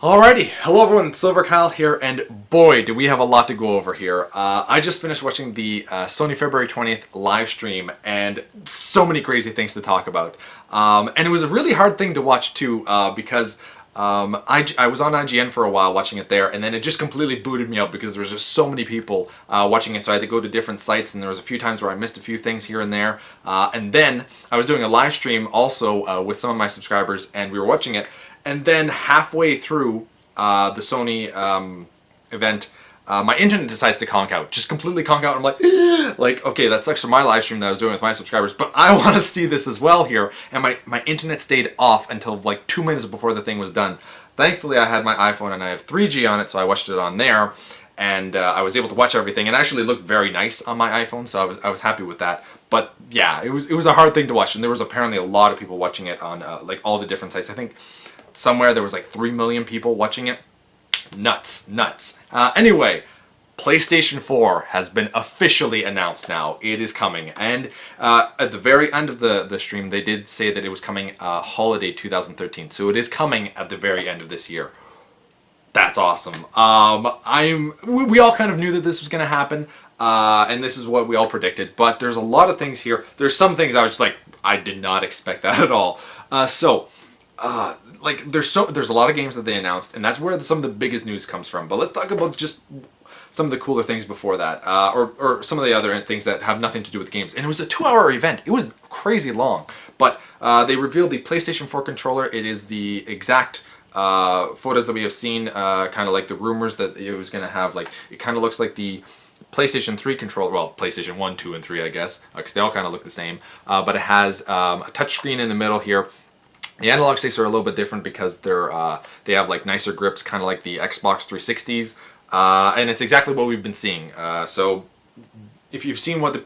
Alrighty, hello everyone, it's Silver Kyle here, and boy, do we have a lot to go over here. I just finished watching the Sony February 20th live stream, and so many crazy things to talk about. And it was a really hard thing to watch too, because I was on IGN for a while watching it there, and then it just completely booted me out because there was just so many people watching it, so I had to go to different sites, and there was a few times where I missed a few things here and there. And then I was doing a live stream also with some of my subscribers, and we were watching it. And then halfway through the Sony event, my internet decides to conk out. Just completely conk out. I'm like, okay, that sucks for my live stream that I was doing with my subscribers, but I want to see this as well here. And my internet stayed off until like 2 minutes before the thing was done. Thankfully, I had my iPhone and I have 3G on it, so I watched it on there. And I was able to watch everything. It actually looked very nice on my iPhone, so I was happy with that. But yeah, it was a hard thing to watch, and there was apparently a lot of people watching it on like all the different sites. I think somewhere there was like 3 million people watching it. Nuts. Anyway, PlayStation 4 has been officially announced now. It is coming. And at the very end of the stream, they did say that it was coming holiday 2013. So it is coming at the very end of this year. That's awesome. We all kind of knew that this was going to happen. And this is what we all predicted. But there's a lot of things here. There's some things I was just like, I did not expect that at all. Like there's a lot of games that they announced, and that's where some of the biggest news comes from. But let's talk about just some of the cooler things before that, or some of the other things that have nothing to do with games. And it was a 2-hour event. It was crazy long. But they revealed the PlayStation 4 controller. It is the exact photos that we have seen, kind of like the rumors that it was going to have. Like it kind of looks like the PlayStation 3 controller, well, PlayStation 1, 2, and 3, I guess, because they all kind of look the same. But it has a touchscreen in the middle here. The analog sticks are a little bit different because they have like nicer grips, kind of like the Xbox 360s, and it's exactly what we've been seeing. So if you've seen what the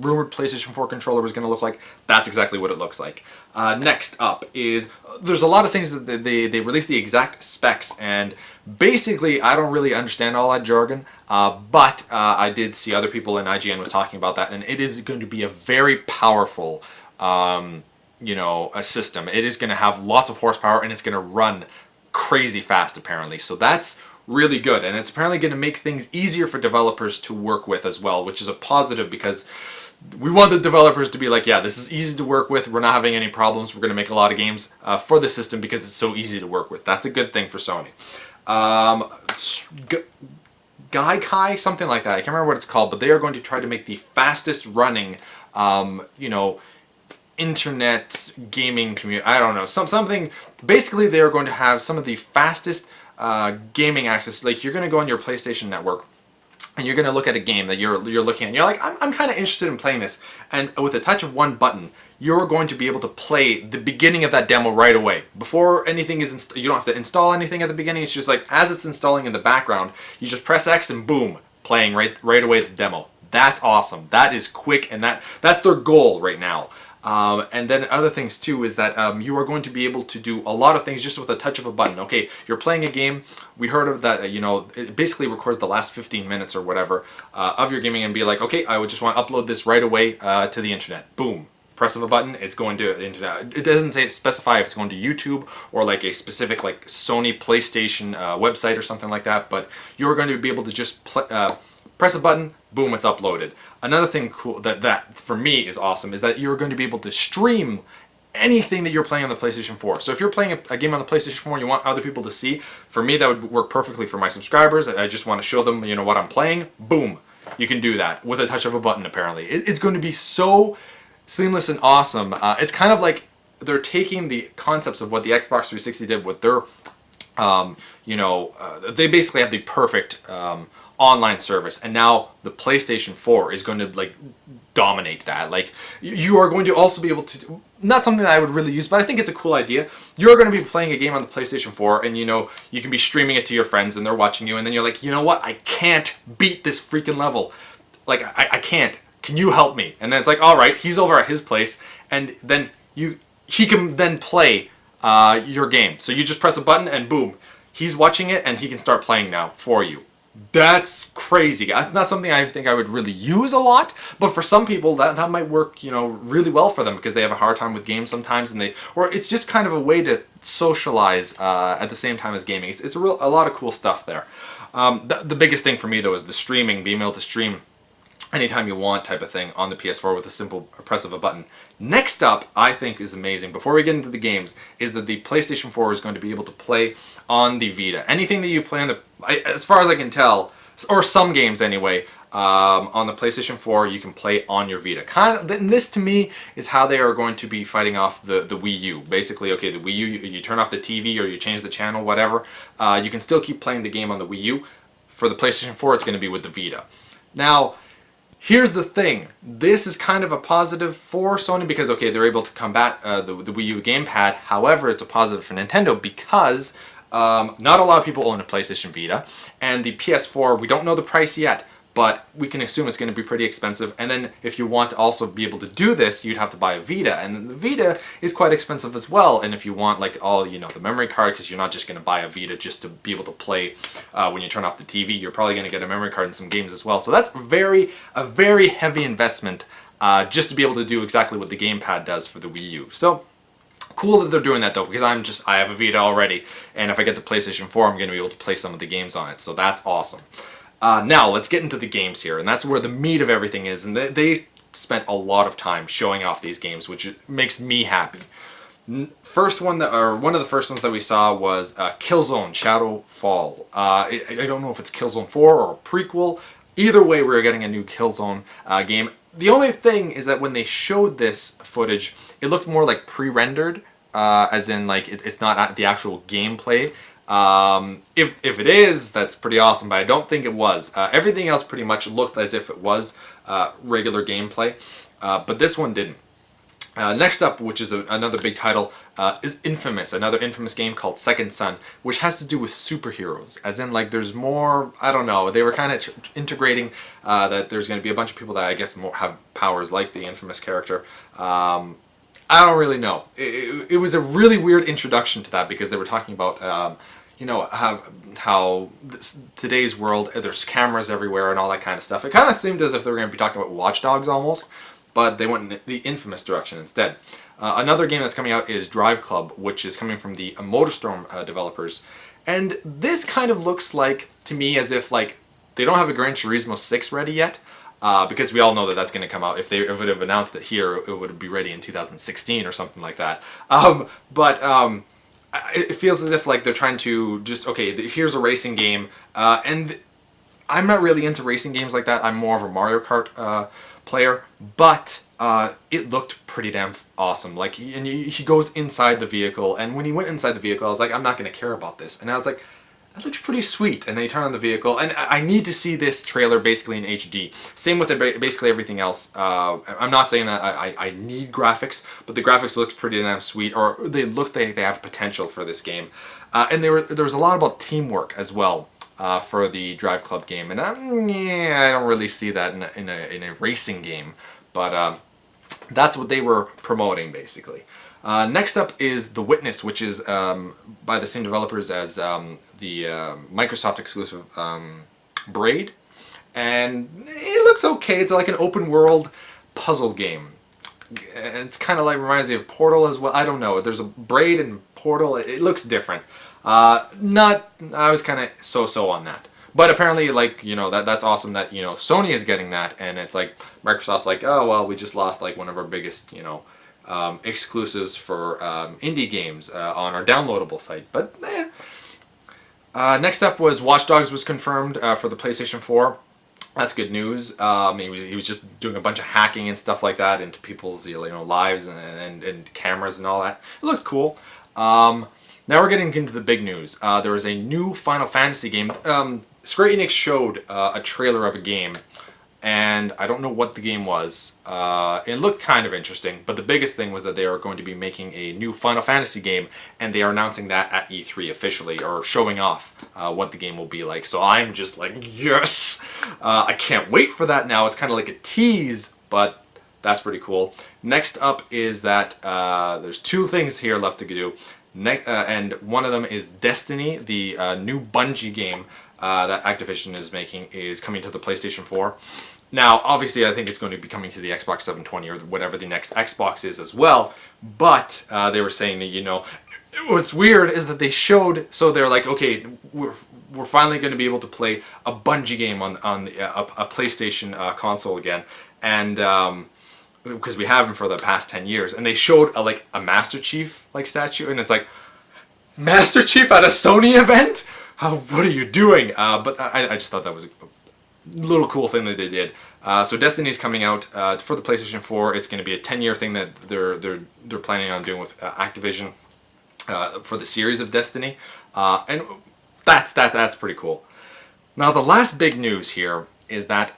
rumored PlayStation 4 controller was going to look like, that's exactly what it looks like. Next up is, there's a lot of things that they released the exact specs, and basically I don't really understand all that jargon, but I did see other people in IGN was talking about that, and it is going to be a very powerful a system. It is going to have lots of horsepower, and it's going to run crazy fast apparently. So that's really good, and it's apparently going to make things easier for developers to work with as well, which is a positive because we want the developers to be like, yeah, this is easy to work with. We're not having any problems. We're going to make a lot of games for the system because it's so easy to work with. That's a good thing for Sony. Gaikai, something like that. I can't remember what it's called, but they are going to try to make the fastest running, internet gaming community. I don't know, something. Basically, they are going to have some of the fastest gaming access. Like you're going to go on your PlayStation network, and you're going to look at a game that you're looking at. And you're like, I'm kind of interested in playing this, and with a touch of one button, you're going to be able to play the beginning of that demo right away. Before anything is installed, you don't have to install anything at the beginning. It's just like as it's installing in the background, you just press X and boom, playing right away the demo. That's awesome. That is quick, and that's their goal right now. And then other things too is that you are going to be able to do a lot of things just with a touch of a button. Okay, you're playing a game. We heard of that. It basically records the last 15 minutes or whatever of your gaming and be like, okay, I would just want to upload this right away to the internet. Boom. Press of a button, it's going to the internet. It doesn't specify if it's going to YouTube or like a specific like Sony PlayStation website or something like that, but you're going to be able to just press a button, boom, it's uploaded. Another thing cool that for me is awesome is that you're going to be able to stream anything that you're playing on the PlayStation 4. So if you're playing a game on the PlayStation 4 and you want other people to see, for me that would work perfectly for my subscribers. I just want to show them, what I'm playing. Boom, you can do that with a touch of a button apparently. It's going to be so seamless and awesome. It's kind of like they're taking the concepts of what the Xbox 360 did with their, they basically have the perfect online service, and now the PlayStation 4 is going to like dominate that. Like you are going to also be able to, not something that I would really use, but I think it's a cool idea. You're going to be playing a game on the PlayStation 4, and you can be streaming it to your friends, and they're watching you, and then you're like, you know what? I can't beat this freaking level. Like I can't. Can you help me? And then it's like, all right, he's over at his place, and then he can then play your game. So you just press a button, and boom, he's watching it, and he can start playing now for you. That's crazy. That's not something I think I would really use a lot, but for some people that might work, really well for them because they have a hard time with games sometimes, or it's just kind of a way to socialize at the same time as gaming. It's a lot of cool stuff there. The biggest thing for me though is the streaming, being able to stream anytime you want type of thing on the PS4 with a simple press of a button. Next up, I think is amazing, before we get into the games, is that the PlayStation 4 is going to be able to play on the Vita. Anything that you play on as far as I can tell, or some games anyway, on the PlayStation 4, you can play on your Vita. And this to me is how they are going to be fighting off the Wii U. Basically, okay, the Wii U, you turn off the TV or you change the channel, whatever, you can still keep playing the game on the Wii U. For the PlayStation 4, it's going to be with the Vita. Now, here's the thing. This is kind of a positive for Sony because, okay, they're able to combat the Wii U gamepad. However, it's a positive for Nintendo because not a lot of people own a PlayStation Vita. And the PS4, we don't know the price yet, but we can assume it's going to be pretty expensive. And then if you want to also be able to do this, you'd have to buy a Vita. And the Vita is quite expensive as well. And if you want like all, the memory card, because you're not just going to buy a Vita just to be able to play when you turn off the TV, you're probably going to get a memory card and some games as well. So that's a very heavy investment just to be able to do exactly what the gamepad does for the Wii U. So cool that they're doing that though, because I have a Vita already. And if I get the PlayStation 4, I'm going to be able to play some of the games on it. So that's awesome. Now, let's get into the games here, and that's where the meat of everything is, and they spent a lot of time showing off these games, which makes me happy. One of the first ones that we saw was Killzone Shadow Fall. I don't know if it's Killzone 4 or a prequel. Either way, we're getting a new Killzone game. The only thing is that when they showed this footage, it looked more like pre-rendered, as in like it's not the actual gameplay. If it is, that's pretty awesome, but I don't think it was. Everything else pretty much looked as if it was regular gameplay, but this one didn't. Next up, which is another big title, is Infamous, another Infamous game called Second Son, which has to do with superheroes, as in like there's more, I don't know, they were kind of integrating that there's going to be a bunch of people that I guess have powers like the Infamous character. I don't really know. It was a really weird introduction to that because they were talking about how today's world, there's cameras everywhere and all that kind of stuff. It kind of seemed as if they were going to be talking about Watch Dogs almost, but they went in the Infamous direction instead. Another game that's coming out is Drive Club, which is coming from the MotorStorm developers. And this kind of looks like, to me, as if like they don't have a Gran Turismo 6 ready yet. Because we all know that that's going to come out. If they would have announced it here, it would be ready in 2016 or something like that. It feels as if like they're trying to just, okay, here's a racing game, and I'm not really into racing games like that. I'm more of a Mario Kart player, but it looked pretty damn awesome. Like, he goes inside the vehicle, and when he went inside the vehicle, I was like, I'm not going to care about this. And I was like, that looks pretty sweet. And then you turn on the vehicle, and I need to see this trailer basically in HD. Same with basically everything else. I'm not saying that I need graphics, but the graphics look pretty damn sweet, or they look like they have potential for this game. And there was a lot about teamwork as well for the Drive Club game, and I don't really see that in a racing game. But that's what they were promoting basically. Next up is The Witness, which is by the same developers as the Microsoft exclusive Braid. And it looks okay. It's like an open world puzzle game. It's kind of like, reminds me of Portal as well. I don't know. There's a Braid and Portal. It looks different. I was kind of so-so on that. But apparently, like, that's awesome that, Sony is getting that. And it's like, Microsoft's like, oh, well, we just lost like one of our biggest, exclusives for indie games on our downloadable site, but next up was Watch Dogs was confirmed for the PlayStation 4. That's good news. He was just doing a bunch of hacking and stuff like that into people's lives and cameras and all that. It looked cool. Now we're getting into the big news. There is a new Final Fantasy game. Square Enix showed a trailer of a game, and I don't know what the game was. It looked kind of interesting, but the biggest thing was that they are going to be making a new Final Fantasy game, and they are announcing that at E3 officially, or showing off what the game will be like. So I'm just like, yes! I can't wait for that now. It's kind of like a tease, but that's pretty cool. Next up is that there's two things here left to do. And one of them is Destiny, the new Bungie game. that Activision is making is coming to the PlayStation 4. Now, obviously, I think it's going to be coming to the Xbox 720 or whatever the next Xbox is as well. But they were saying that, you know, what's weird is that they showed, so they're like, okay, we're finally going to be able to play a Bungie game on a PlayStation console again, and because we haven't for the past 10 years, and they showed a Master Chief statue, and it's like, Master Chief at a Sony event? What are you doing? But I just thought that was a little cool thing that they did. So Destiny's coming out for the PlayStation 4. It's going to be a 10-year thing that they're planning on doing with Activision for the series of Destiny, and that's pretty cool. Now the last big news here is that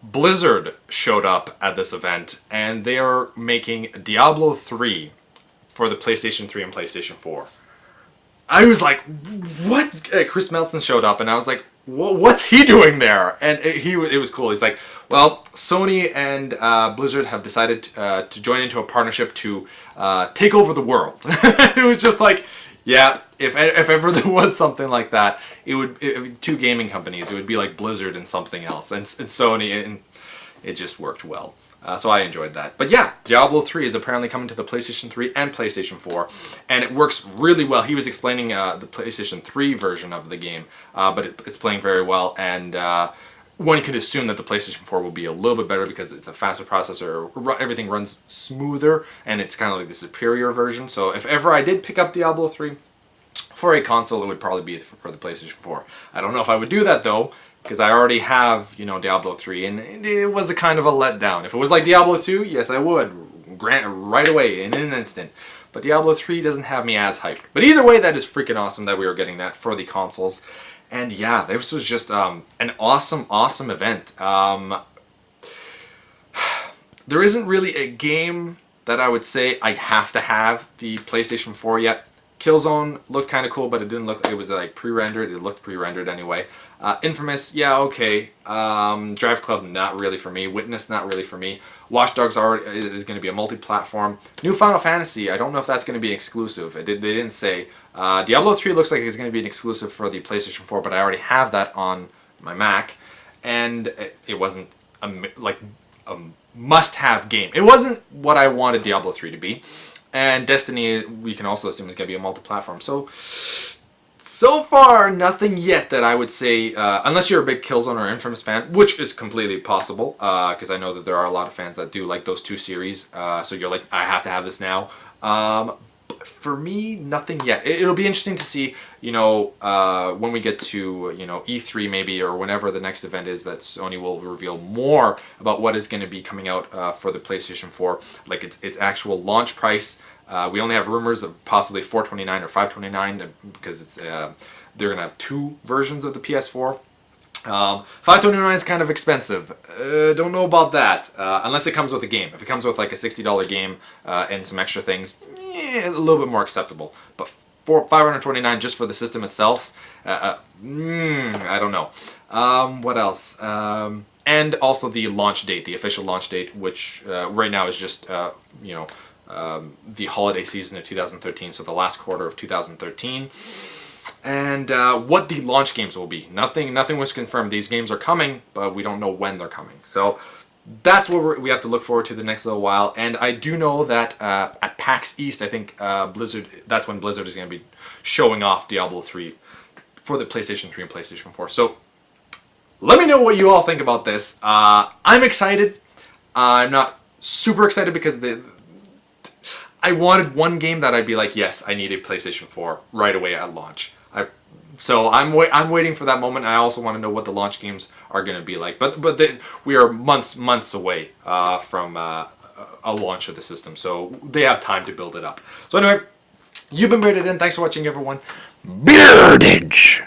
Blizzard showed up at this event, and they are making Diablo 3 for the PlayStation 3 and PlayStation 4. I was like, what? Chris Melton showed up, and I was like, what's he doing there? And it was cool. He's like, well, Sony and Blizzard have decided to join into a partnership to take over the world. It was just like, yeah, if ever there was something like that, it would two gaming companies. It would be like Blizzard and something else, and Sony, and it just worked well. So I enjoyed that. But yeah, Diablo 3 is apparently coming to the PlayStation 3 and PlayStation 4, and it works really well. He was explaining the PlayStation 3 version of the game, but it's playing very well, and one could assume that the PlayStation 4 will be a little bit better because it's a faster processor, everything runs smoother, and it's kind of like the superior version. So if ever I did pick up Diablo 3 for a console, it would probably be for the PlayStation 4. I don't know if I would do that though, because I already have, you know, Diablo 3, and it was a kind of a letdown. If it was like Diablo 2, yes, I would grant right away in an instant. But Diablo 3 doesn't have me as hyped. But either way, that is freaking awesome that we were getting that for the consoles. And yeah, this was just an awesome event. There isn't really a game that I would say I have to have the PlayStation 4 yet. Killzone looked kind of cool, but it didn't look, it was like pre-rendered. It looked pre-rendered anyway. Infamous, yeah, okay. Drive Club, not really for me. Witness, not really for me. Watch Dogs is going to be a multi-platform. New Final Fantasy, I don't know if that's going to be exclusive. They didn't say. Diablo 3 looks like it's going to be an exclusive for the PlayStation 4, but I already have that on my Mac, and it wasn't a must-have game. It wasn't what I wanted Diablo 3 to be. And Destiny, we can also assume is going to be a multi-platform. So far, nothing yet that I would say, unless you're a big Killzone or Infamous fan, which is completely possible, because I know that there are a lot of fans that do like those two series, so you're like, I have to have this now. But for me, nothing yet. It'll be interesting to see, you know, when we get to, you know, E3 maybe, or whenever the next event is, that Sony will reveal more about what is going to be coming out for the PlayStation 4, like its actual launch price. We only have rumors of possibly $429 or $529 because it's they're going to have two versions of the PS4. $529 is kind of expensive. Don't know about that, unless it comes with a game. If it comes with like a $60 game and some extra things, a little bit more acceptable. But for $529 just for the system itself, I don't know. What else? And also the launch date, the official launch date, which right now is just you know, the holiday season of 2013, so the last quarter of 2013. And what the launch games will be. Nothing was confirmed. These games are coming, but we don't know when they're coming. So that's what we have to look forward to the next little while. And I do know that at PAX East, I think Blizzard, that's when Blizzard is going to be showing off Diablo 3 for the PlayStation 3 and PlayStation 4. So let me know what you all think about this. I'm excited. I'm not super excited because I wanted one game that I'd be like, yes, I need a PlayStation 4 right away at launch. So I'm waiting for that moment. I also want to know what the launch games are going to be like. But we are months away from a launch of the system, so they have time to build it up. So anyway, you've been Bearded In. Thanks for watching, everyone. Beardage!